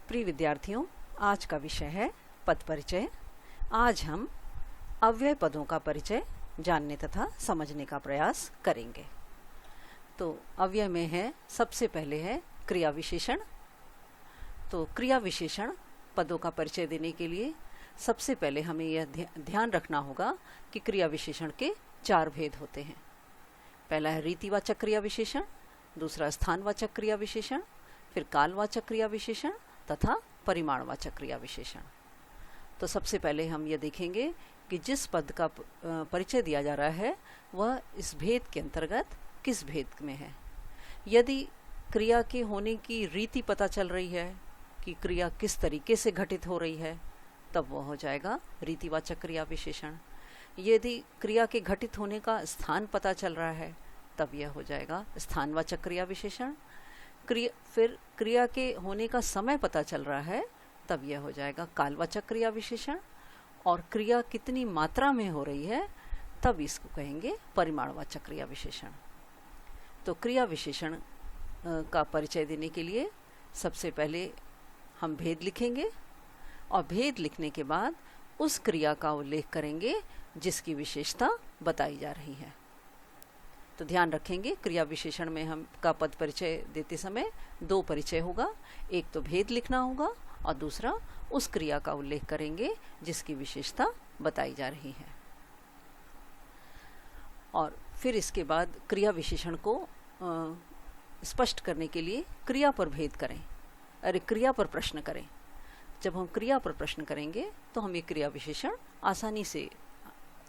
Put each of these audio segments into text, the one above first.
प्रिय विद्यार्थियों, आज का विषय है पद परिचय। आज हम अव्यय पदों का परिचय जानने तथा समझने का प्रयास करेंगे। तो अव्यय में है, सबसे पहले है क्रिया विशेषण। तो क्रिया विशेषण पदों का परिचय देने के लिए सबसे पहले हमें यह ध्यान रखना होगा कि क्रिया विशेषण के 4 भेद होते हैं। पहला है रीतिवाचक क्रिया विशेषण, दूसरा स्थानवाचक क्रिया विशेषण, फिर कालवाचक क्रिया विशेषण तथा परिमाणवाचक क्रिया विशेषण। तो सबसे पहले हम ये देखेंगे कि जिस पद का परिचय दिया जा रहा है वह इस भेद के अंतर्गत किस भेद में है। यदि क्रिया के होने की रीति पता चल रही है कि क्रिया किस तरीके से घटित हो रही है, तब वह हो जाएगा रीतिवाचक क्रिया विशेषण। यदि क्रिया के घटित होने का स्थान पता चल रहा है, तब यह हो जाएगा स्थानवाचक क्रिया विशेषण। फिर क्रिया के होने का समय पता चल रहा है, तब यह हो जाएगा कालवाचक क्रिया विशेषण। और क्रिया कितनी मात्रा में हो रही है, तब इसको कहेंगे परिमाणवाचक क्रिया विशेषण। तो क्रिया विशेषण का परिचय देने के लिए सबसे पहले हम भेद लिखेंगे और भेद लिखने के बाद उस क्रिया का उल्लेख करेंगे जिसकी विशेषता बताई जा रही है। तो ध्यान रखेंगे, क्रिया विशेषण में हम का पद परिचय देते समय 2 परिचय होगा। एक तो भेद लिखना होगा और दूसरा उस क्रिया का उल्लेख करेंगे जिसकी विशेषता बताई जा रही है। और फिर इसके बाद क्रिया विशेषण को स्पष्ट करने के लिए क्रिया पर भेद करें, क्रिया पर प्रश्न करें। जब हम क्रिया पर प्रश्न करेंगे तो हम ये क्रिया विशेषण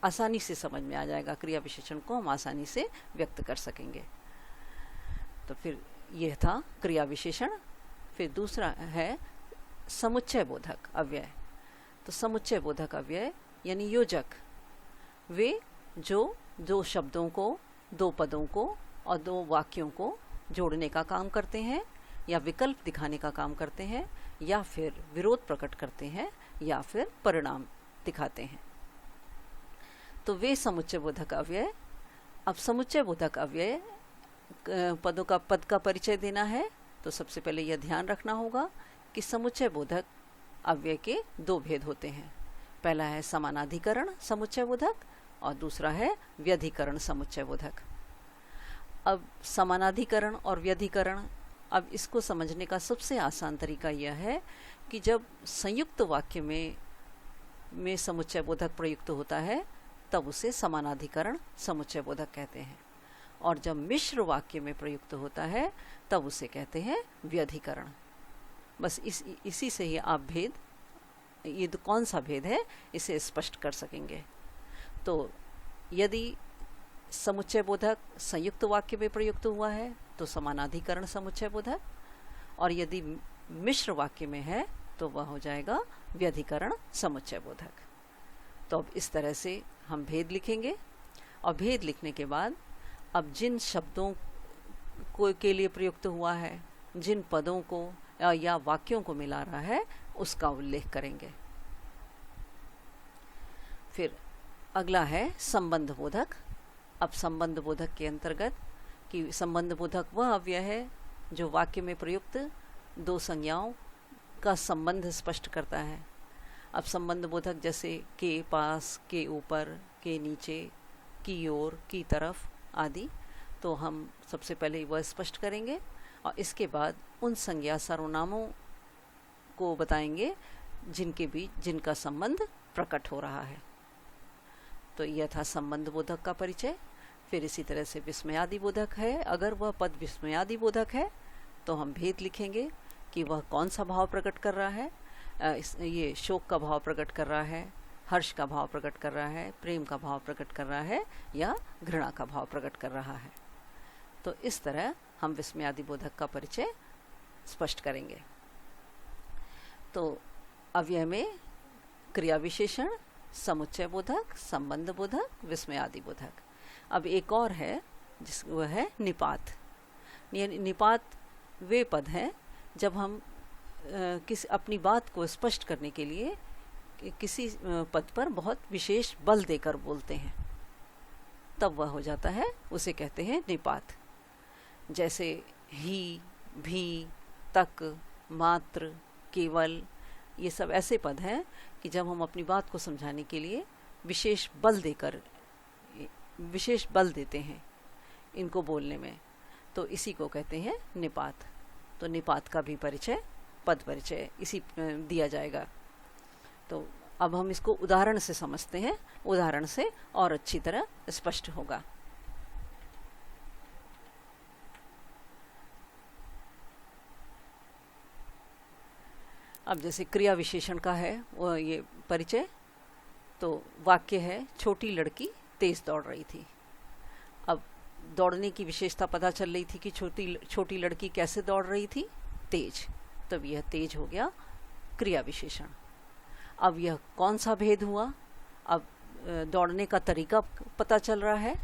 आसानी से समझ में आ जाएगा। क्रिया विशेषण को हम आसानी से व्यक्त कर सकेंगे। तो फिर यह था क्रिया विशेषण। फिर दूसरा है समुच्चय बोधक अव्यय। तो समुच्चय बोधक अव्यय यानी योजक, वे जो 2 शब्दों को, 2 पदों को और 2 वाक्यों को जोड़ने का काम करते हैं, या विकल्प दिखाने का काम करते हैं, या फिर विरोध प्रकट करते हैं, या फिर परिणाम दिखाते हैं। तो वे समुच्चय बोधक अव्यय। अब समुच्चय बोधक अव्यय पद का परिचय देना है, तो सबसे पहले यह ध्यान रखना होगा कि समुच्चय बोधक अव्यय के 2 भेद होते हैं। पहला है समानाधिकरण समुच्चय बोधक और दूसरा है व्यधिकरण समुच्चय बोधक। अब समानाधिकरण और व्यधिकरण, अब इसको समझने का सबसे आसान तरीका यह है कि जब संयुक्त वाक्य में समुच्चय बोधक प्रयुक्त होता है, तब उसे समानाधिकरण समुच्चय बोधक कहते हैं, और जब मिश्र वाक्य में प्रयुक्त होता है तब उसे कहते हैं व्यधिकरण। बस इसी से ही आप भेद, ये कौन सा भेद है, इसे स्पष्ट कर सकेंगे। तो यदि समुच्चय बोधक संयुक्त वाक्य में प्रयुक्त हुआ है तो समानाधिकरण समुच्चय बोधक, और यदि मिश्र वाक्य में है तो वह हो जाएगा व्यधिकरण समुच्चय बोधक। तो अब इस तरह से हम भेद लिखेंगे, और भेद लिखने के बाद अब जिन शब्दों को के लिए प्रयुक्त हुआ है, जिन पदों को या वाक्यों को मिला रहा है, उसका उल्लेख करेंगे। फिर अगला है संबंध बोधक। अब संबंध बोधक के अंतर्गत कि संबंध बोधक वह अव्यय है जो वाक्य में प्रयुक्त 2 संज्ञाओं का संबंध स्पष्ट करता है। अब संबंध बोधक जैसे के पास, के ऊपर, के नीचे, की ओर, की तरफ आदि, तो हम सबसे पहले वह स्पष्ट करेंगे और इसके बाद उन संज्ञा सर्वनामों को बताएंगे जिनके बीच जिनका संबंध प्रकट हो रहा है। तो यह था संबंध बोधक का परिचय। फिर इसी तरह से विस्मयादि बोधक है। अगर वह पद विस्मयादि बोधक है तो हम भेद लिखेंगे कि वह कौन सा भाव प्रकट कर रहा है। ये शोक का भाव प्रकट कर रहा है, हर्ष का भाव प्रकट कर रहा है, प्रेम का भाव प्रकट कर रहा है, या घृणा का भाव प्रकट कर रहा है। तो इस तरह हम विस्मयादि बोधक का परिचय स्पष्ट करेंगे। तो अव्यय में क्रिया विशेषण, समुच्चय बोधक, संबंध बोधक, विस्मयादि बोधक। अब एक और है वह है निपात। निपात वे पद हैं जब हम अपनी बात को स्पष्ट करने के लिए किसी पद पर बहुत विशेष बल देकर बोलते हैं, तब वह हो जाता है, उसे कहते हैं निपात। जैसे ही, भी, तक, मात्र, केवल, ये सब ऐसे पद हैं कि जब हम अपनी बात को समझाने के लिए विशेष बल देते हैं इनको बोलने में, तो इसी को कहते हैं निपात। तो निपात का भी परिचय, पद परिचय इसी दिया जाएगा। तो अब हम इसको उदाहरण से समझते हैं, उदाहरण से और अच्छी तरह स्पष्ट होगा। अब जैसे क्रिया विशेषण का है वो ये परिचय, तो वाक्य है छोटी लड़की तेज दौड़ रही थी। अब दौड़ने की विशेषता पता चल रही थी कि छोटी लड़की कैसे दौड़ रही थी, तेज। तब यह तेज हो गया क्रिया विशेषण। अब यह कौन सा भेद हुआ, अब दौड़ने का तरीका पता चल रहा है,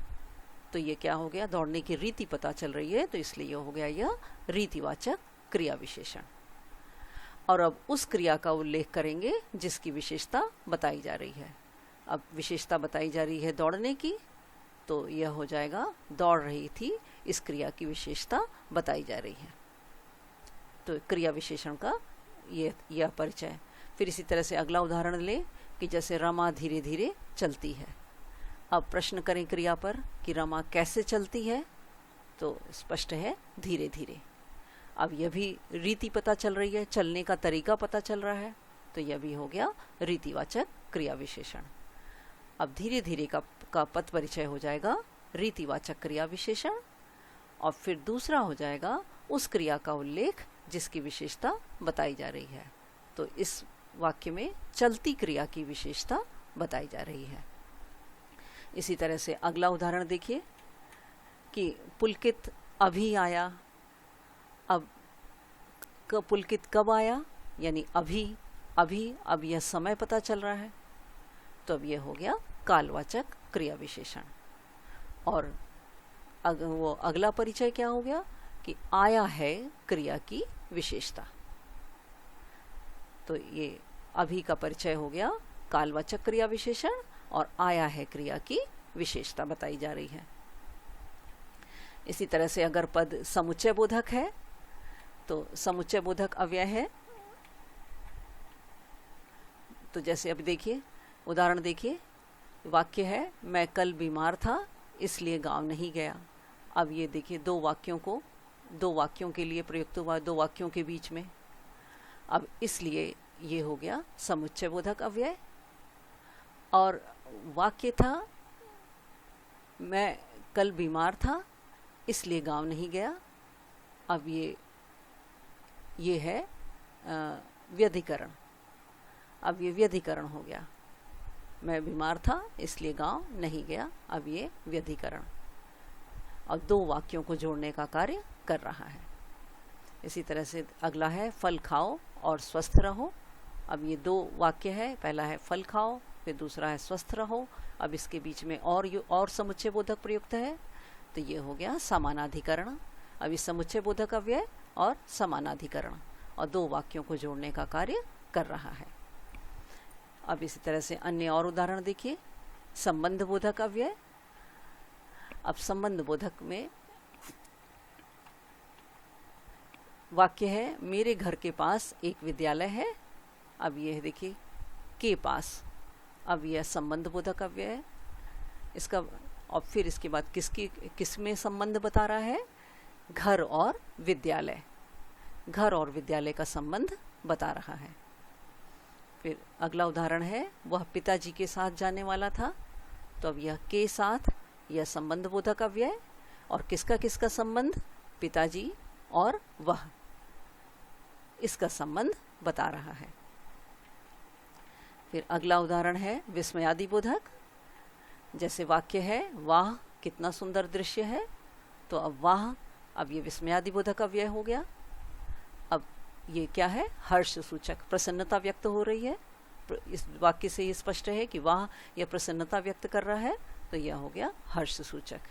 तो ये क्या हो गया, दौड़ने की रीति पता चल रही है, तो इसलिए यह हो गया यह रीतिवाचक क्रिया विशेषण। और अब उस क्रिया का उल्लेख करेंगे जिसकी विशेषता बताई जा रही है। अब विशेषता बताई जा रही है दौड़ने की, तो यह हो जाएगा दौड़ रही थी, इस क्रिया की विशेषता बताई जा रही है। तो क्रिया विशेषण का यह परिचय। फिर इसी तरह से अगला उदाहरण लें कि जैसे रमा धीरे धीरे चलती है। अब प्रश्न करें क्रिया पर कि रमा कैसे चलती है, तो स्पष्ट है धीरे धीरे। अब यह भी रीति पता चल रही है, चलने का तरीका पता चल रहा है, तो यह भी हो गया रीतिवाचक क्रिया विशेषण। अब धीरे धीरे का पद परिचय हो जाएगा रीतिवाचक क्रिया विशेषण। और फिर दूसरा हो जाएगा उस क्रिया का उल्लेख जिसकी विशेषता बताई जा रही है। तो इस वाक्य में चलती क्रिया की विशेषता बताई जा रही है। इसी तरह से अगला उदाहरण देखिए कि पुलकित अभी आया। अब पुलकित कब आया, यानी अभी। अब यह समय पता चल रहा है, तो अब यह हो गया कालवाचक क्रिया विशेषण। और वो अगला परिचय क्या हो गया कि आया है क्रिया की विशेषता। तो ये अभी का परिचय हो गया कालवाचक क्रिया विशेषण, और आया है क्रिया की विशेषता बताई जा रही है। इसी तरह से अगर पद समुच्चय बोधक है, तो समुच्चय बोधक अव्यय है। तो जैसे अब देखिए उदाहरण देखिए, वाक्य है मैं कल बीमार था इसलिए गांव नहीं गया। अब ये देखिए दो वाक्यों के लिए प्रयुक्त हुआ, दो वाक्यों के बीच में। अब इसलिए ये हो गया समुच्चय बोधक अव्यय। और वाक्य था मैं कल बीमार था इसलिए गांव नहीं गया। अब ये है व्यधिकरण। अब ये व्यधिकरण हो गया, मैं बीमार था इसलिए गांव नहीं गया। अब ये व्यधिकरण, और दो वाक्यों को जोड़ने का कार्य कर रहा है। इसी तरह से अगला है फल खाओ और स्वस्थ रहो। अब ये दो वाक्य है, पहला है फल खाओ, फिर दूसरा है स्वस्थ रहो। अब इसके बीच में और समुच्चय बोधक प्रयुक्त है, तो ये हो गया समानाधिकरण। अब इस समुच्चय बोधक अव्यय और समानाधिकरण, और दो वाक्यों को जोड़ने का कार्य कर रहा है। अब इसी तरह से अन्य और उदाहरण देखिए, संबंध बोधक अव्यय। अब संबंध बोधक में वाक्य है मेरे घर के पास एक विद्यालय है। अब यह देखिए के पास, अब यह संबंध बोधक अव्यय है इसका। और फिर इसके बाद किसमें संबंध बता रहा है, घर और विद्यालय, घर और विद्यालय का संबंध बता रहा है। फिर अगला उदाहरण है वह पिताजी के साथ जाने वाला था। तो अब यह के साथ, यह संबंध बोधक अव्यय, और किसका संबंध, पिताजी और वह, इसका संबंध बता रहा है। फिर अगला उदाहरण है विस्मयादि बोधक। जैसे वाक्य है वाह कितना सुंदर दृश्य है, तो अब वाह, अब ये विस्मयादि बोधक अव्यय हो गया। अब ये क्या है, हर्ष सूचक, प्रसन्नता व्यक्त हो रही है। इस वाक्य से ये स्पष्ट है कि वाह यह प्रसन्नता व्यक्त कर रहा है, तो यह हो गया हर्ष सूचक।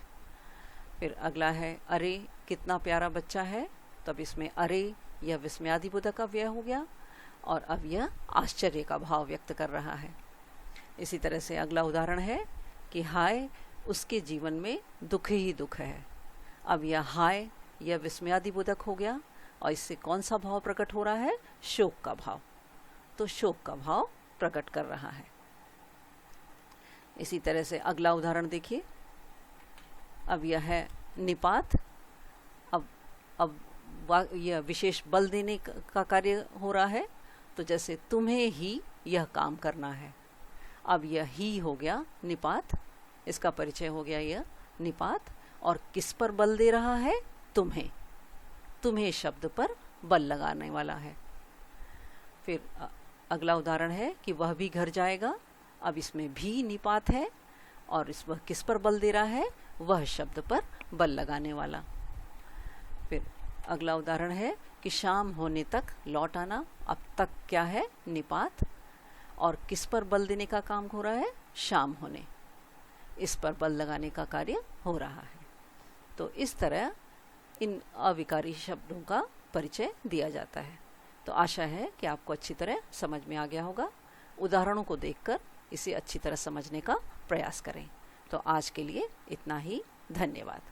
फिर अगला है अरे कितना प्यारा बच्चा है। तो अब इसमें अरे यह विस्मयादि बोधक अव्यय हो गया, और अब यह आश्चर्य का भाव व्यक्त कर रहा है। इसी तरह से अगला उदाहरण है कि हाय उसके जीवन में दुख ही दुख है। अब यह हाय यह विस्मयादि बोधक हो गया, और इससे कौन सा भाव प्रकट हो रहा है? शोक का भाव। तो शोक का भाव प्रकट कर रहा है। इसी तरह से अगला उदाहरण देखिए। अब यह है निपात। अब यह विशेष बल देने का कार्य हो रहा है। तो जैसे तुम्हें ही यह काम करना है। अब यह ही हो गया निपात, इसका परिचय हो गया यह निपात। और किस पर बल दे रहा है? तुम्हें। तुम्हें शब्द पर बल लगाने वाला है। फिर अगला उदाहरण है कि वह भी घर जाएगा। अब इसमें भी निपात है और इस वह किस पर बल दे रहा है? वह शब्द पर बल लगाने वाला। फिर अगला उदाहरण है कि शाम होने तक लौट आना। अब तक क्या है? निपात। और किस पर बल देने का काम हो रहा है? शाम होने। इस पर बल लगाने का कार्य हो रहा है। तो इस तरह इन अविकारी शब्दों का परिचय दिया जाता है। तो आशा है कि आपको अच्छी तरह समझ में आ गया होगा। उदाहरणों को देखकर इसे अच्छी तरह समझने का प्रयास करें। तो आज के लिए इतना ही। धन्यवाद।